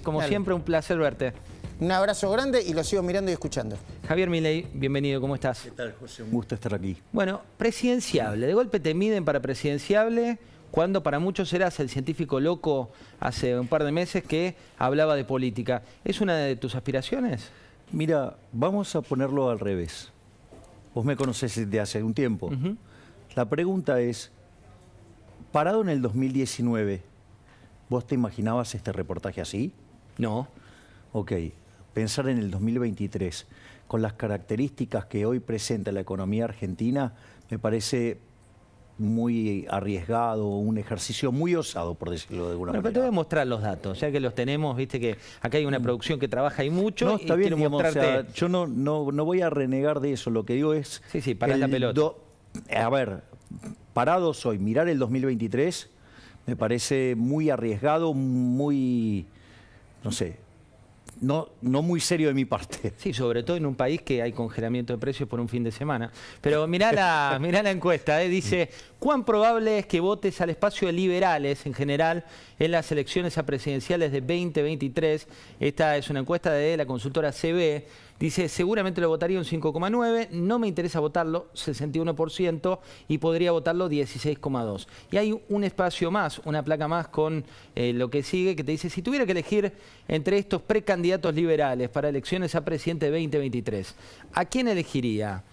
Como Dale. siempre, un placer verte. Un abrazo grande y lo sigo mirando y escuchando. Javier Milei, bienvenido, ¿cómo estás? ¿Qué tal, José? Un gusto estar aquí. Bueno, presidenciable. De golpe te miden para presidenciable cuando para muchos eras el científico loco hace un par de meses que hablaba de política. ¿Es una de tus aspiraciones? Mira, vamos a ponerlo al revés. Vos me conocés desde hace un tiempo. La pregunta es, parado en el 2019, ¿vos te imaginabas este reportaje así? No. Ok, pensar en el 2023, con las características que hoy presenta la economía argentina, me parece muy arriesgado, un ejercicio muy osado, por decirlo de alguna Bueno, pero te manera. voy a mostrar los datos, ya que los tenemos, viste que acá hay una producción que trabaja y mucho. No, y está bien, quiero digamos, mostrarte... o sea, yo no voy a renegar de eso, lo que digo es... Sí, parás la pelota. A ver, parados hoy, mirar el 2023 me parece muy arriesgado, muy, no sé, no muy serio de mi parte. Sí, sobre todo en un país que hay congelamiento de precios por un fin de semana. Pero mirá la encuesta, dice, ¿cuán probable es que votes al espacio de liberales en general en las elecciones a presidenciales de 2023? Esta es una encuesta de la consultora CB. Dice, seguramente lo votaría un 5,9, no me interesa votarlo, 61%, y podría votarlo 16,2. Y hay un espacio más, una placa más con lo que sigue, que te dice, si tuviera que elegir entre estos precandidatos liberales para elecciones a presidente de 2023, ¿a quién elegiría?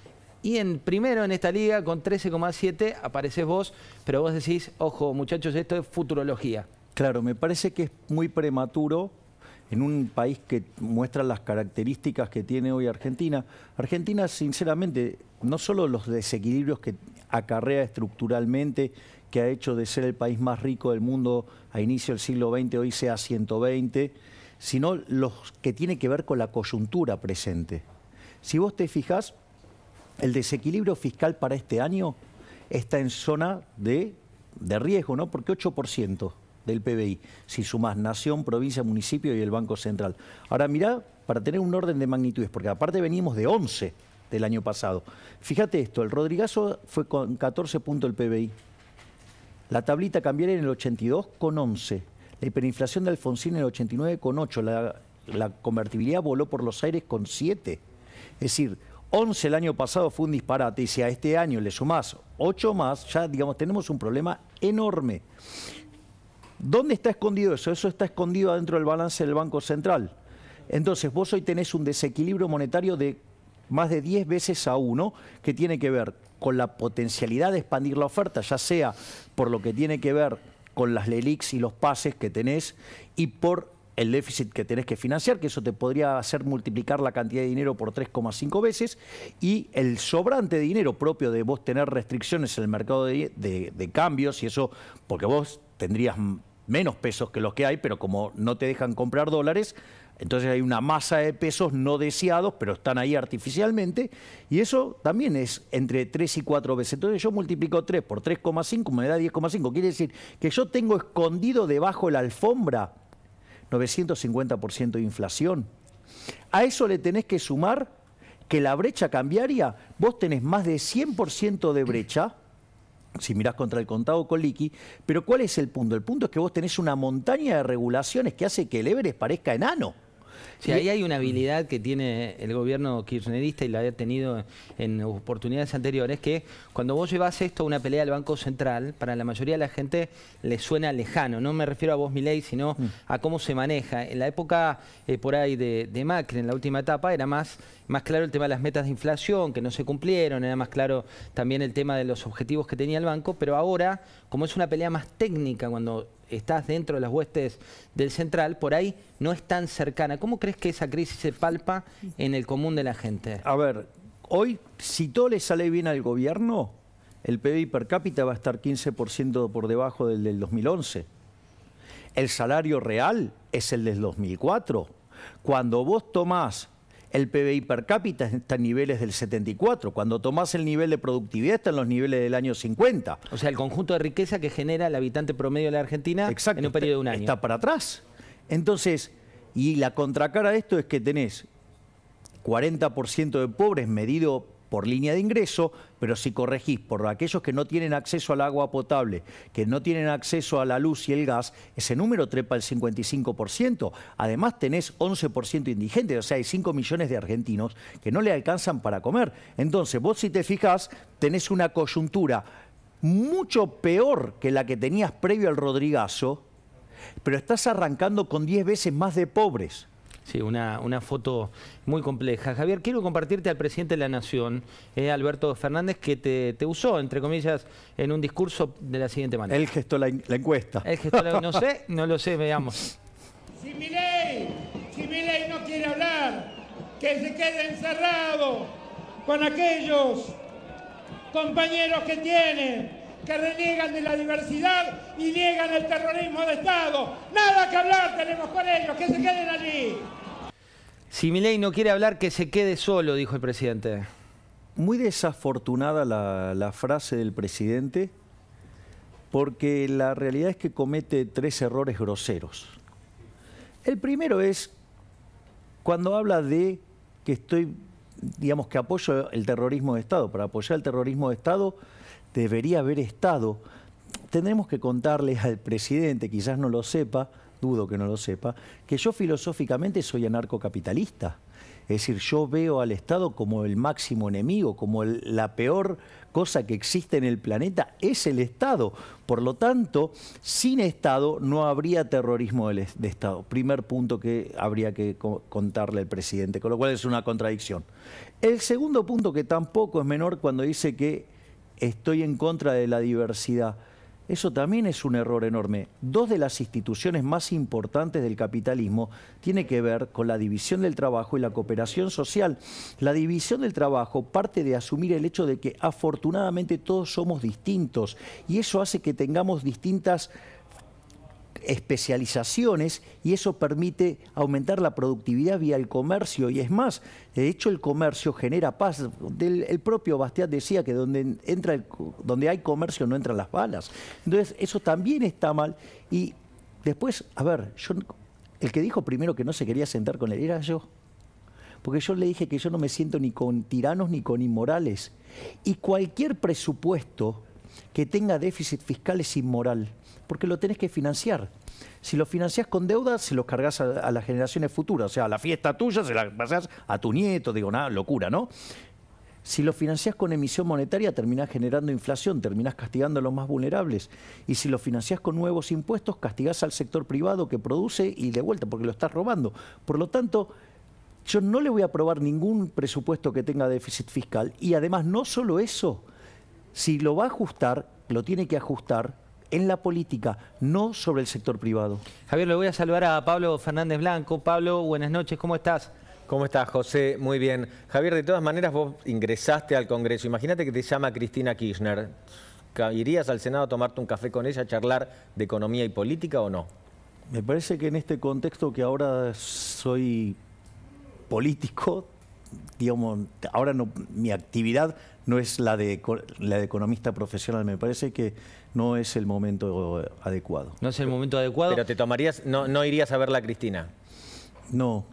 Y primero en esta liga, con 13,7, apareces vos, pero vos decís, ojo, muchachos, esto es futurología. Claro, me parece que es muy prematuro en un país que muestra las características que tiene hoy Argentina. Argentina, sinceramente, no solo los desequilibrios que acarrea estructuralmente, que ha hecho de ser el país más rico del mundo a inicio del siglo XX, hoy sea 120, sino los que tiene que ver con la coyuntura presente. Si vos te fijás, el desequilibrio fiscal para este año está en zona de riesgo, ¿no? Porque 8% del PBI, si sumás nación, provincia, municipio y el Banco Central. Ahora mirá, para tener un orden de magnitudes, porque aparte venimos de 11 del año pasado. Fíjate esto, el Rodrigazo fue con 14 puntos el PBI. La tablita cambiaria en el 82 con 11. La hiperinflación de Alfonsín en el 89 con 8. La convertibilidad voló por los aires con 7. Es decir, 11 el año pasado fue un disparate y si a este año le sumás 8 más, ya digamos tenemos un problema enorme. ¿Dónde está escondido eso? Eso está escondido adentro del balance del Banco Central. Entonces vos hoy tenés un desequilibrio monetario de más de 10 veces a 1, que tiene que ver con la potencialidad de expandir la oferta, ya sea por lo que tiene que ver con las LELIQs y los pases que tenés y por el déficit que tenés que financiar, que eso te podría hacer multiplicar la cantidad de dinero por 3,5 veces, y el sobrante de dinero propio de vos tener restricciones en el mercado de cambios, y eso porque vos tendrías menos pesos que los que hay, pero como no te dejan comprar dólares, entonces hay una masa de pesos no deseados, pero están ahí artificialmente, y eso también es entre 3 y 4 veces. Entonces yo multiplico 3 por 3,5, me da 10,5. Quiere decir que yo tengo escondido debajo de la alfombra 950% de inflación. A eso le tenés que sumar que la brecha cambiaria, vos tenés más de 100% de brecha, si mirás contra el contado con liqui, pero ¿cuál es el punto? El punto es que vos tenés una montaña de regulaciones que hace que el Everest parezca enano. Sí, ahí hay una habilidad que tiene el gobierno kirchnerista y la había tenido en oportunidades anteriores, que cuando vos llevas esto a una pelea del Banco Central, para la mayoría de la gente le suena lejano. No me refiero a vos, Milei, sino a cómo se maneja. En la época por ahí de Macri, en la última etapa, era más claro el tema de las metas de inflación, que no se cumplieron, era más claro también el tema de los objetivos que tenía el banco, pero ahora, como es una pelea más técnica, cuando estás dentro de las huestes del central, por ahí no es tan cercana. ¿Cómo crees que esa crisis se palpa en el común de la gente? A ver, hoy, si todo le sale bien al gobierno, el PBI per cápita va a estar 15% por debajo del 2011. El salario real es el del 2004. Cuando vos tomás el PBI per cápita está en niveles del 74. Cuando tomás el nivel de productividad está en los niveles del año 50. O sea, el conjunto de riqueza que genera el habitante promedio de la Argentina. Exacto, en un periodo de un año. Está para atrás. Entonces, y la contracara de esto es que tenés 40% de pobres medido por línea de ingreso, pero si corregís por aquellos que no tienen acceso al agua potable, que no tienen acceso a la luz y el gas, ese número trepa el 55%. Además tenés 11% indigentes, o sea, hay 5 millones de argentinos que no le alcanzan para comer. Entonces, vos si te fijás, tenés una coyuntura mucho peor que la que tenías previo al Rodrigazo, pero estás arrancando con 10 veces más de pobres. Sí, una foto muy compleja. Javier, quiero compartirte al presidente de la Nación, Alberto Fernández, que te usó, entre comillas, en un discurso de la siguiente manera. Él gestó la encuesta. Él gestó no lo sé, veamos. Si Milei no quiere hablar, que se quede encerrado con aquellos compañeros que tiene, que reniegan de la diversidad y niegan el terrorismo de Estado. Nada que hablar tenemos con ellos, que se queden allí. Si Milei no quiere hablar, que se quede solo, dijo el presidente. Muy desafortunada la frase del presidente, porque la realidad es que comete 3 errores groseros. El primero es cuando habla de que digamos que apoyo el terrorismo de Estado. Para apoyar el terrorismo de Estado debería haber estado. Tendremos que contarle al presidente, quizás no lo sepa, dudo que no lo sepa, que yo filosóficamente soy anarcocapitalista. Es decir, yo veo al Estado como el máximo enemigo, como la peor cosa que existe en el planeta es el Estado. Por lo tanto, sin Estado no habría terrorismo de Estado. Primer punto que habría que contarle al presidente, con lo cual es una contradicción. El segundo punto, que tampoco es menor, cuando dice que estoy en contra de la diversidad. Eso también es un error enorme. 2 de las instituciones más importantes del capitalismo tienen que ver con la división del trabajo y la cooperación social. La división del trabajo parte de asumir el hecho de que afortunadamente todos somos distintos y eso hace que tengamos distintas especializaciones y eso permite aumentar la productividad vía el comercio y es más, de hecho el comercio genera paz. El propio Bastiat decía que donde hay comercio no entran las balas. Entonces eso también está mal y después, a ver, el que dijo primero que no se quería sentar con él era yo. Porque yo le dije que yo no me siento ni con tiranos ni con inmorales. Y cualquier presupuesto que tenga déficit fiscal es inmoral, porque lo tenés que financiar. Si lo financiás con deuda, se lo cargas a las generaciones futuras. O sea, la fiesta tuya se la pasás a tu nieto, digo, nada, locura, ¿no? Si lo financiás con emisión monetaria, terminás generando inflación, terminás castigando a los más vulnerables. Y si lo financiás con nuevos impuestos, castigás al sector privado que produce y de vuelta, porque lo estás robando. Por lo tanto, yo no le voy a aprobar ningún presupuesto que tenga déficit fiscal. Y además, no solo eso, si lo va a ajustar, lo tiene que ajustar en la política, no sobre el sector privado. Javier, le voy a saludar a Pablo Fernández Blanco. Pablo, buenas noches, ¿cómo estás? ¿Cómo estás, José? Muy bien. Javier, de todas maneras vos ingresaste al Congreso. Imagínate que te llama Cristina Kirchner. ¿Irías al Senado a tomarte un café con ella, a charlar de economía y política o no? Me parece que en este contexto que ahora soy político, digamos, ahora no, mi actividad no es la de economista profesional, me parece que no es el momento adecuado. ¿No es el momento adecuado? Pero te tomarías, no irías a verla a Cristina. No,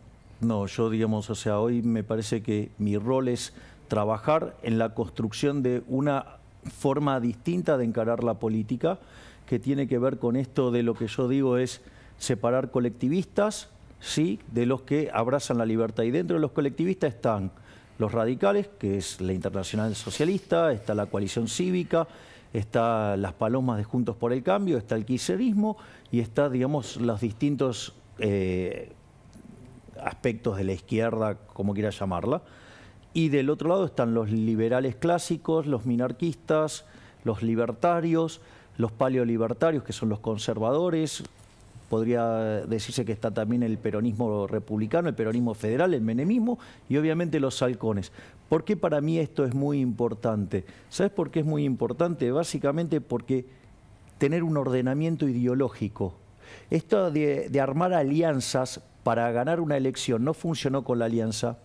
yo digamos, o sea, hoy me parece que mi rol es trabajar en la construcción de una forma distinta de encarar la política, que tiene que ver con esto de lo que yo digo es separar colectivistas, sí, de los que abrazan la libertad. Y dentro de los colectivistas están los radicales, que es la Internacional Socialista, está la Coalición Cívica, está las Palomas de Juntos por el Cambio, está el kirchnerismo y está, digamos, los distintos aspectos de la izquierda, como quiera llamarla. Y del otro lado están los liberales clásicos, los minarquistas, los libertarios, los paleolibertarios, que son los conservadores. Podría decirse que está también el peronismo republicano, el peronismo federal, el menemismo y obviamente los halcones. ¿Por qué para mí esto es muy importante? ¿Sabes por qué es muy importante? Básicamente porque tener un ordenamiento ideológico. Esto de armar alianzas para ganar una elección no funcionó con la alianza,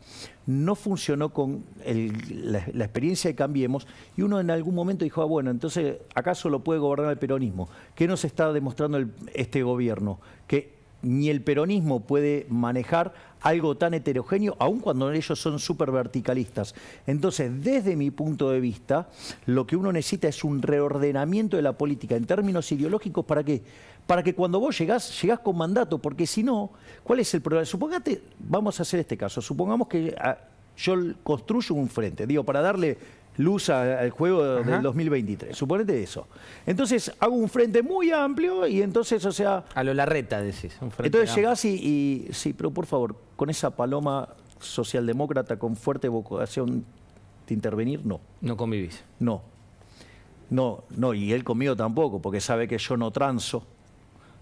no funcionó con la experiencia de Cambiemos y uno en algún momento dijo, bueno, entonces ¿acaso lo puede gobernar el peronismo? ¿Qué nos está demostrando este gobierno? Que ni el peronismo puede manejar algo tan heterogéneo, aun cuando ellos son súper verticalistas. Entonces, desde mi punto de vista, lo que uno necesita es un reordenamiento de la política en términos ideológicos. ¿Para qué? Para que cuando vos llegás con mandato, porque si no, ¿cuál es el problema? Supongate, vamos a hacer este caso, supongamos que yo construyo un frente, digo, para darle luz al juego del 2023, suponete eso. Entonces hago un frente muy amplio y entonces, o sea... A lo Larreta decís. Un frente entonces amplio. llegás y... Sí, pero por favor, con esa paloma socialdemócrata con fuerte vocación de intervenir, no. No convivís. No. No, y él conmigo tampoco, porque sabe que yo no transo.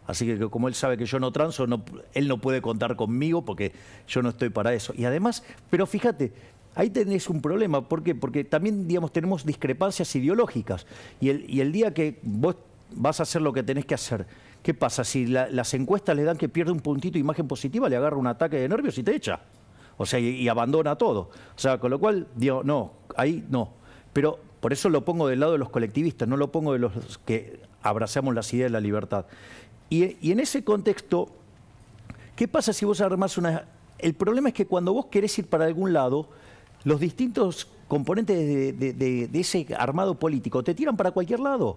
Así que como él sabe que yo no transo, él no puede contar conmigo porque yo no estoy para eso. Y además, pero fíjate, ahí tenés un problema. ¿Por qué? Porque también, digamos, tenemos discrepancias ideológicas. Y el día que vos vas a hacer lo que tenés que hacer, ¿qué pasa? Si las encuestas le dan que pierde un puntito de imagen positiva, le agarra un ataque de nervios y te echa. O sea, y abandona todo. O sea, con lo cual, digo, no, ahí no. Pero por eso lo pongo del lado de los colectivistas, no lo pongo de los que abrazamos las ideas de la libertad. Y en ese contexto, ¿qué pasa si vos armás una...? El problema es que cuando vos querés ir para algún lado, los distintos componentes de ese armado político te tiran para cualquier lado.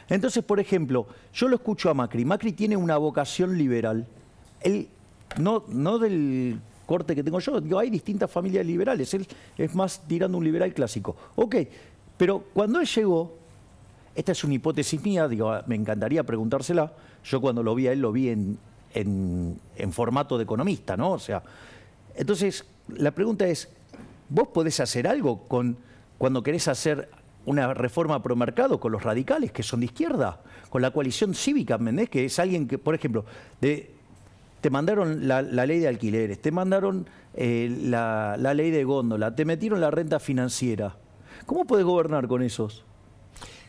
Entonces, por ejemplo, yo lo escucho a Macri. Macri tiene una vocación liberal. Él, no del corte que tengo yo, digo, hay distintas familias liberales. Él es más tirando un liberal clásico. Ok, pero cuando él llegó, esta es una hipótesis mía, digo, me encantaría preguntársela. Yo cuando lo vi a él, lo vi en formato de economista, ¿no? O sea, entonces, la pregunta es, ¿vos podés hacer algo cuando querés hacer una reforma pro mercado con los radicales, que son de izquierda, con la coalición cívica, ¿me entendés? Que es alguien que, por ejemplo, te mandaron la ley de alquileres, te mandaron la ley de góndola, te metieron la renta financiera. ¿Cómo podés gobernar con esos?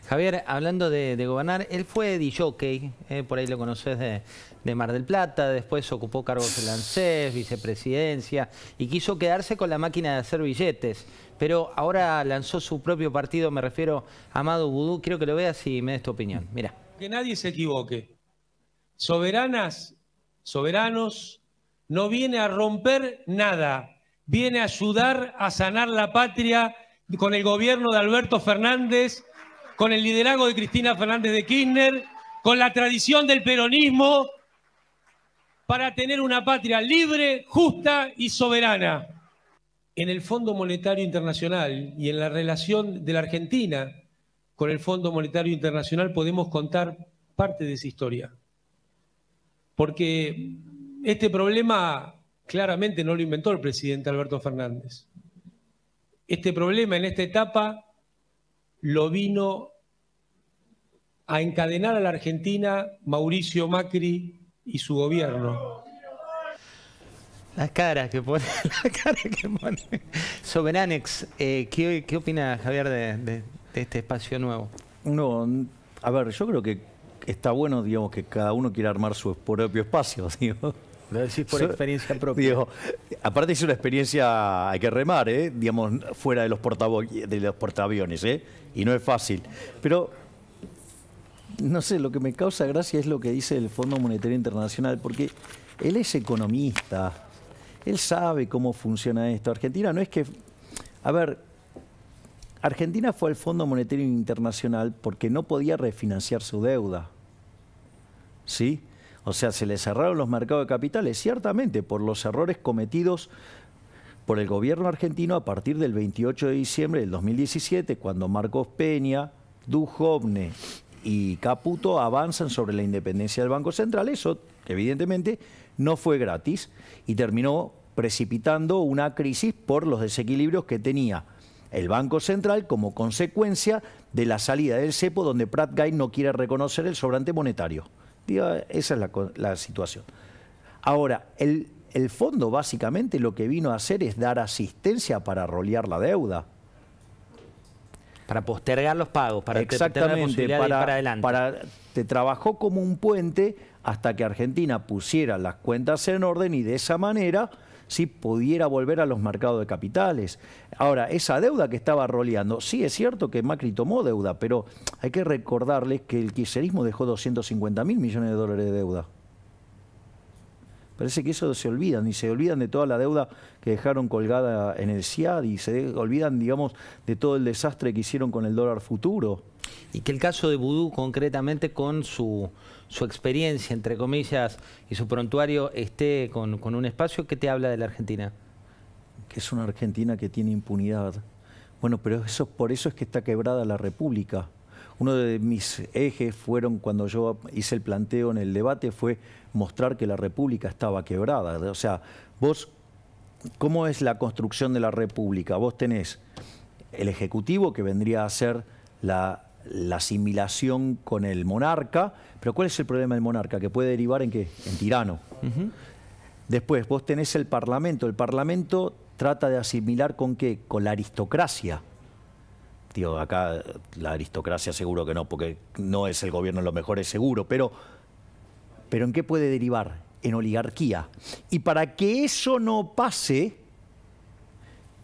Javier, hablando de gobernar, él fue disjockey, por ahí lo conoces de Mar del Plata, después ocupó cargos en la ANSES, vicepresidencia, y quiso quedarse con la máquina de hacer billetes. Pero ahora lanzó su propio partido, me refiero a Amado Vudú. Quiero que lo veas y me des tu opinión. Mira. Que nadie se equivoque. Soberanas, soberanos, no viene a romper nada, viene a ayudar a sanar la patria con el gobierno de Alberto Fernández, con el liderazgo de Cristina Fernández de Kirchner, con la tradición del peronismo, para tener una patria libre, justa y soberana. En el Fondo Monetario Internacional y en la relación de la Argentina con el Fondo Monetario Internacional podemos contar parte de esa historia. Porque este problema claramente no lo inventó el presidente Alberto Fernández. Este problema en esta etapa lo vino a encadenar a la Argentina Mauricio Macri y su gobierno. Las caras que pone, Soberanex, ¿qué opina Javier de este espacio nuevo? No, a ver, yo creo que está bueno, digamos, que cada uno quiera armar su propio espacio, digo. Lo decís por experiencia propia. Digo, aparte es una experiencia, hay que remar, digamos, fuera de los portaaviones, y no es fácil. Pero, no sé, lo que me causa gracia es lo que dice el Fondo Monetario Internacional, porque él es economista, él sabe cómo funciona esto. Argentina no es que... A ver, Argentina fue al Fondo Monetario Internacional porque no podía refinanciar su deuda, ¿sí? O sea, se le cerraron los mercados de capitales, ciertamente, por los errores cometidos por el gobierno argentino a partir del 28 de diciembre del 2017, cuando Marcos Peña, Duhovne y Caputo avanzan sobre la independencia del Banco Central. Eso, evidentemente, no fue gratis y terminó precipitando una crisis por los desequilibrios que tenía el Banco Central como consecuencia de la salida del cepo, donde Prat-Gay no quiere reconocer el sobrante monetario. Esa es la situación. Ahora, el fondo básicamente lo que vino a hacer es dar asistencia para rolear la deuda. Para postergar los pagos, para tener la posibilidad de ir para adelante. Te trabajó como un puente hasta que Argentina pusiera las cuentas en orden y de esa manera sí pudiera volver a los mercados de capitales. Ahora, esa deuda que estaba roleando, sí es cierto que Macri tomó deuda, pero hay que recordarles que el kirchnerismo dejó 250.000 millones de dólares de deuda. Parece que eso se olvidan, y se olvidan de toda la deuda que dejaron colgada en el SIAD, y se olvidan, digamos, de todo el desastre que hicieron con el dólar futuro. Y que el caso de Vudú, concretamente, con su experiencia, entre comillas, y su prontuario, esté con un espacio, ¿qué te habla de la Argentina? Que es una Argentina que tiene impunidad. Bueno, pero eso, por eso es que está quebrada la República. Uno de mis ejes fueron, cuando yo hice el planteo en el debate, fue mostrar que la República estaba quebrada. O sea, vos, ¿cómo es la construcción de la República? Vos tenés el Ejecutivo, que vendría a ser la asimilación con el monarca, pero ¿cuál es el problema del monarca? Que puede derivar en ¿qué? En tirano. Después, vos tenés el Parlamento trata de asimilar ¿con qué? Con la aristocracia. Tío, acá la aristocracia seguro que no, porque no es el gobierno lo mejor, es seguro, pero ¿en qué puede derivar? En oligarquía. Y para que eso no pase,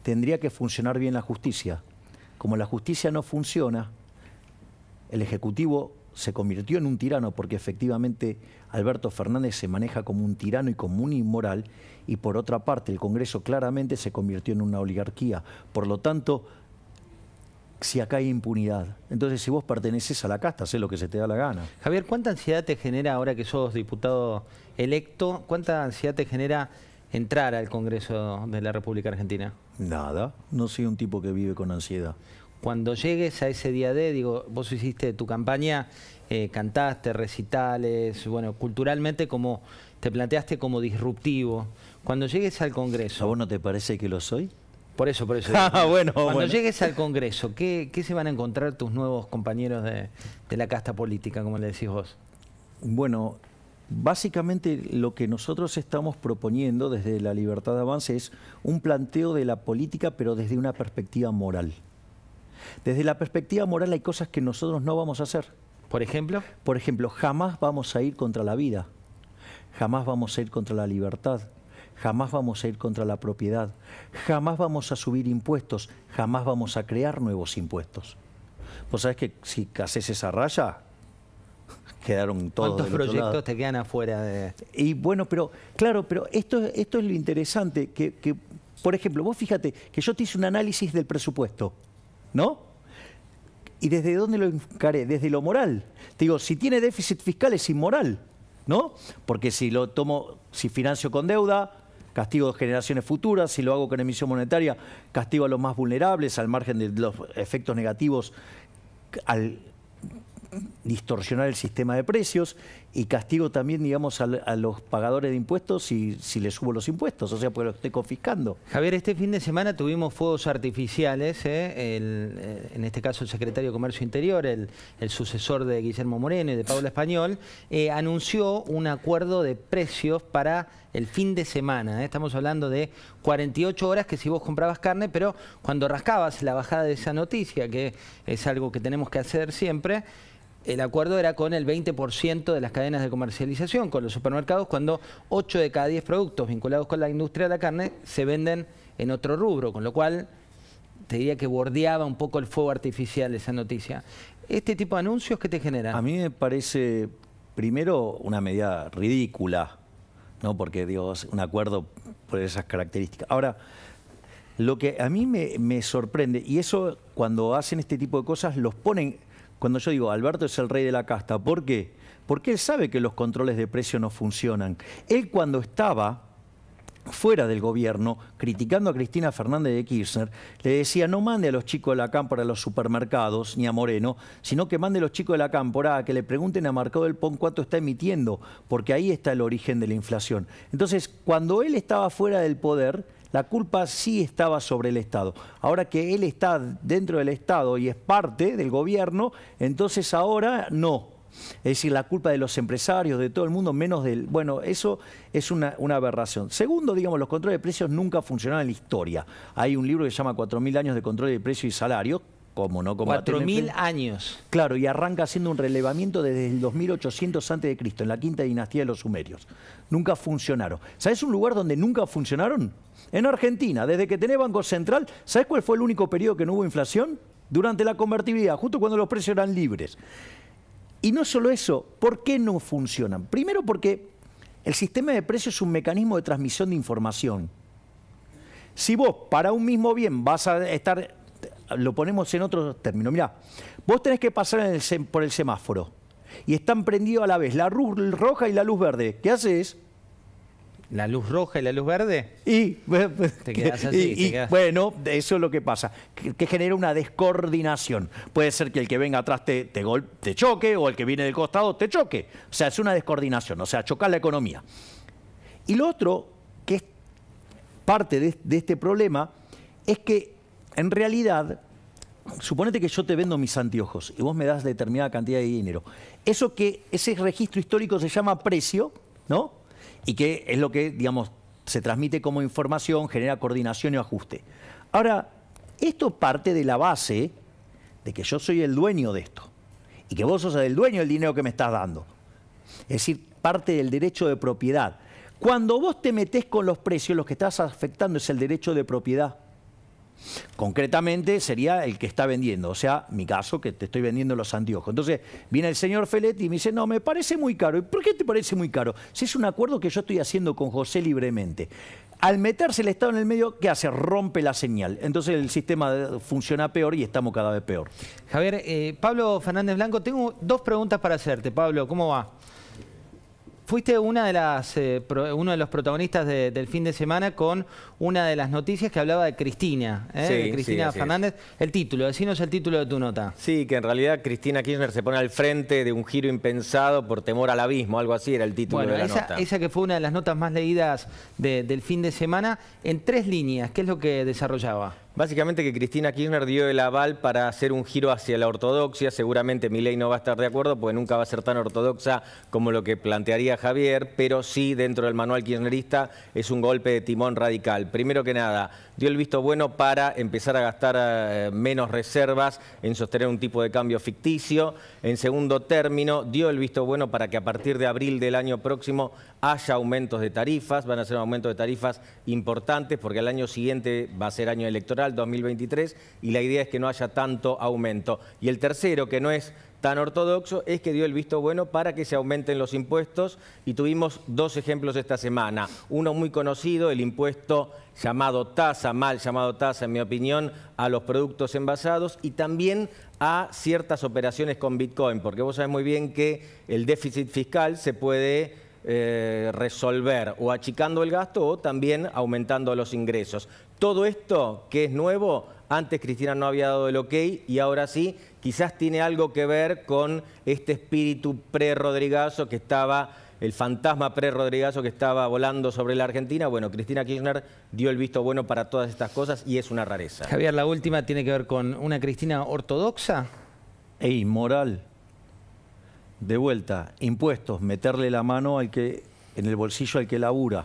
tendría que funcionar bien la justicia. Como la justicia no funciona, el Ejecutivo se convirtió en un tirano, porque efectivamente Alberto Fernández se maneja como un tirano y como un inmoral, y por otra parte el Congreso claramente se convirtió en una oligarquía. Por lo tanto, si acá hay impunidad, entonces si vos perteneces a la casta, hacés lo que se te da la gana. Javier, ¿cuánta ansiedad te genera, ahora que sos diputado electo, cuánta ansiedad te genera entrar al Congreso de la República Argentina? Nada, no soy un tipo que vive con ansiedad. Cuando llegues a ese día D, digo, vos hiciste tu campaña, cantaste, recitales, bueno, culturalmente como te planteaste como disruptivo. Cuando llegues al Congreso... ¿A vos no te parece que lo soy? Por eso. Bueno, Cuando llegues al Congreso, ¿qué se van a encontrar tus nuevos compañeros de la casta política, como le decís vos? Bueno, básicamente lo que nosotros estamos proponiendo desde la Libertad de Avance es un planteo de la política, pero desde una perspectiva moral. Desde la perspectiva moral hay cosas que nosotros no vamos a hacer. ¿Por ejemplo? Por ejemplo, jamás vamos a ir contra la vida, jamás vamos a ir contra la libertad, jamás vamos a ir contra la propiedad, jamás vamos a subir impuestos, jamás vamos a crear nuevos impuestos. Vos sabés que si haces esa raya, quedaron todos ¿Cuántos del otro proyectos lado. te quedan afuera de...? Y bueno, pero claro, pero esto es lo interesante, que por ejemplo, vos fíjate que yo te hice un análisis del presupuesto, ¿no? ¿Y desde dónde lo encaré? Desde lo moral. Te digo, si tiene déficit fiscal es inmoral, ¿no? Porque si lo tomo, si financio con deuda, castigo de generaciones futuras; si lo hago con emisión monetaria, castigo a los más vulnerables, al margen de los efectos negativos al distorsionar el sistema de precios, y castigo también, digamos, a los pagadores de impuestos si les subo los impuestos, o sea, porque los estoy confiscando. Javier, este fin de semana tuvimos fuegos artificiales, en este caso el secretario de Comercio Interior, el sucesor de Guillermo Moreno y de Paula Español, anunció un acuerdo de precios para el fin de semana. Estamos hablando de 48 horas que si vos comprabas carne, pero cuando rascabas la bajada de esa noticia, que es algo que tenemos que hacer siempre, el acuerdo era con el 20% de las cadenas de comercialización, con los supermercados, cuando 8 de cada 10 productos vinculados con la industria de la carne se venden en otro rubro, con lo cual te diría que bordeaba un poco el fuego artificial esa noticia. ¿Este tipo de anuncios qué te generan? A mí me parece, primero, una medida ridícula, ¿no? Porque, digo, un acuerdo por esas características. Ahora, lo que a mí me sorprende, y eso cuando hacen este tipo de cosas los ponen... Cuando yo digo, Alberto es el rey de la casta, ¿por qué? Porque él sabe que los controles de precio no funcionan. Él, cuando estaba fuera del gobierno, criticando a Cristina Fernández de Kirchner, le decía: no mande a los chicos de la cámpora a los supermercados, ni a Moreno, sino que mande a los chicos de la cámpora a que le pregunten a Mercado del Pon cuánto está emitiendo, porque ahí está el origen de la inflación. Entonces, cuando él estaba fuera del poder, la culpa sí estaba sobre el Estado. Ahora que él está dentro del Estado y es parte del gobierno, entonces ahora no. Es decir, la culpa de los empresarios, de todo el mundo, menos del... Bueno, eso es una aberración. Segundo, digamos, los controles de precios nunca funcionaron en la historia. Hay un libro que se llama 4000 años de control de precios y salarios. ¿Cómo no? 4000 años. Claro, y arranca haciendo un relevamiento desde el 2800 a.C., en la quinta dinastía de los sumerios. Nunca funcionaron. ¿Sabes un lugar donde nunca funcionaron? En Argentina. Desde que tenés Banco Central, ¿sabes cuál fue el único periodo que no hubo inflación? Durante la convertibilidad, justo cuando los precios eran libres. Y no solo eso, ¿por qué no funcionan? Primero porque El sistema de precios es un mecanismo de transmisión de información. Si vos para un mismo bien vas a estar, lo ponemos en otro término, mirá, vos tenés que pasar por el semáforo y están prendidos a la vez la luz roja y la luz verde. ¿Qué haces? ¿La luz roja y la luz verde? Y te quedás así. Bueno, eso es lo que pasa, que genera una descoordinación. Puede ser que el que venga atrás te choque o el que viene del costado te choque. O sea, es una descoordinación, o sea, chocar la economía. Y lo otro, que es parte de este problema, es que en realidad, suponete que yo te vendo mis anteojos y vos me das determinada cantidad de dinero. Ese registro histórico se llama precio, ¿no? Y que es lo que, digamos, se transmite como información, genera coordinación y ajuste. Ahora, esto parte de la base de que yo soy el dueño de esto y que vos sos el dueño del dinero que me estás dando. Es decir, parte del derecho de propiedad. Cuando vos te metés con los precios, lo que estás afectando es el derecho de propiedad. Concretamente sería el que está vendiendo, o sea, mi caso, que te estoy vendiendo los anteojos. Entonces viene el señor Feletti y me dice, no, me parece muy caro. ¿Y por qué te parece muy caro? Si es un acuerdo que yo estoy haciendo con José libremente. Al meterse el Estado en el medio, ¿qué hace? Rompe la señal. Entonces el sistema funciona peor y estamos cada vez peor. Javier, Pablo Fernández Blanco, tengo dos preguntas para hacerte. Pablo, ¿cómo va? Fuiste uno de los protagonistas del fin de semana con una de las noticias que hablaba de Cristina, de Cristina Fernández. El título, decinos el título de tu nota. Sí, que en realidad Cristina Kirchner se pone al frente de un giro impensado por temor al abismo, algo así era el título de la nota. Esa que fue una de las notas más leídas del fin de semana, en 3 líneas, ¿qué es lo que desarrollaba? Básicamente que Cristina Kirchner dio el aval para hacer un giro hacia la ortodoxia. Seguramente Milei no va a estar de acuerdo porque nunca va a ser tan ortodoxa como lo que plantearía Javier, pero sí dentro del manual kirchnerista es un golpe de timón radical. Primero que nada, dio el visto bueno para empezar a gastar menos reservas en sostener un tipo de cambio ficticio. En segundo término, dio el visto bueno para que a partir de abril del año próximo haya aumentos de tarifas. Van a ser aumentos de tarifas importantes porque el año siguiente va a ser año electoral, 2023, y la idea es que no haya tanto aumento. Y el tercero, que no es tan ortodoxo, es que dio el visto bueno para que se aumenten los impuestos y tuvimos 2 ejemplos esta semana. Uno muy conocido, el impuesto llamado tasa, mal llamado tasa en mi opinión, a los productos envasados y también a ciertas operaciones con Bitcoin, porque vos sabés muy bien que el déficit fiscal se puede resolver o achicando el gasto o también aumentando los ingresos. Todo esto que es nuevo, antes Cristina no había dado el ok y ahora sí, quizás tiene algo que ver con este espíritu pre-Rodrigazo que estaba, el fantasma pre-Rodrigazo que estaba volando sobre la Argentina. Bueno, Cristina Kirchner dio el visto bueno para todas estas cosas y es una rareza. Javier, la última tiene que ver con una Cristina ortodoxa e inmoral. De vuelta, impuestos, meterle la mano en el bolsillo al que labura.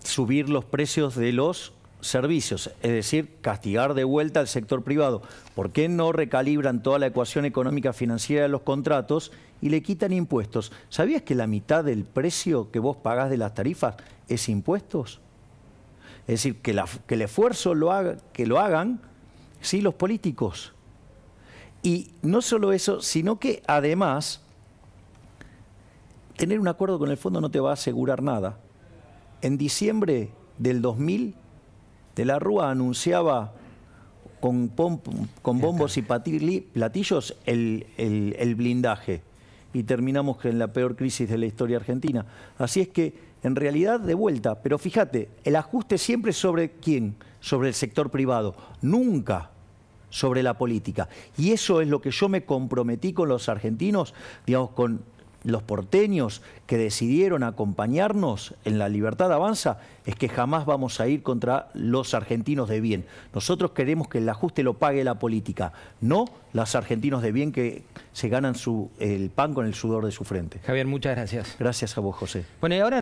Subir los precios de los servicios, es decir, castigar de vuelta al sector privado. ¿Por qué no recalibran toda la ecuación económica financiera de los contratos y le quitan impuestos? ¿Sabías que la mitad del precio que vos pagás de las tarifas es impuestos? Es decir, que el esfuerzo que lo hagan, sí, los políticos. Y no solo eso, sino que además tener un acuerdo con el fondo no te va a asegurar nada. En diciembre del 2000, De la Rúa anunciaba con bombos y platillos el blindaje y terminamos en la peor crisis de la historia argentina. Así es que, en realidad, de vuelta, pero fíjate, el ajuste siempre sobre ¿quién? Sobre el sector privado, nunca sobre la política. Y eso es lo que yo me comprometí con los argentinos, digamos, con los porteños que decidieron acompañarnos en La Libertad Avanza, es que jamás vamos a ir contra los argentinos de bien. Nosotros queremos que el ajuste lo pague la política, no los argentinos de bien que se ganan el pan con el sudor de su frente. Javier, muchas gracias. Gracias a vos, José. Bueno, y ahora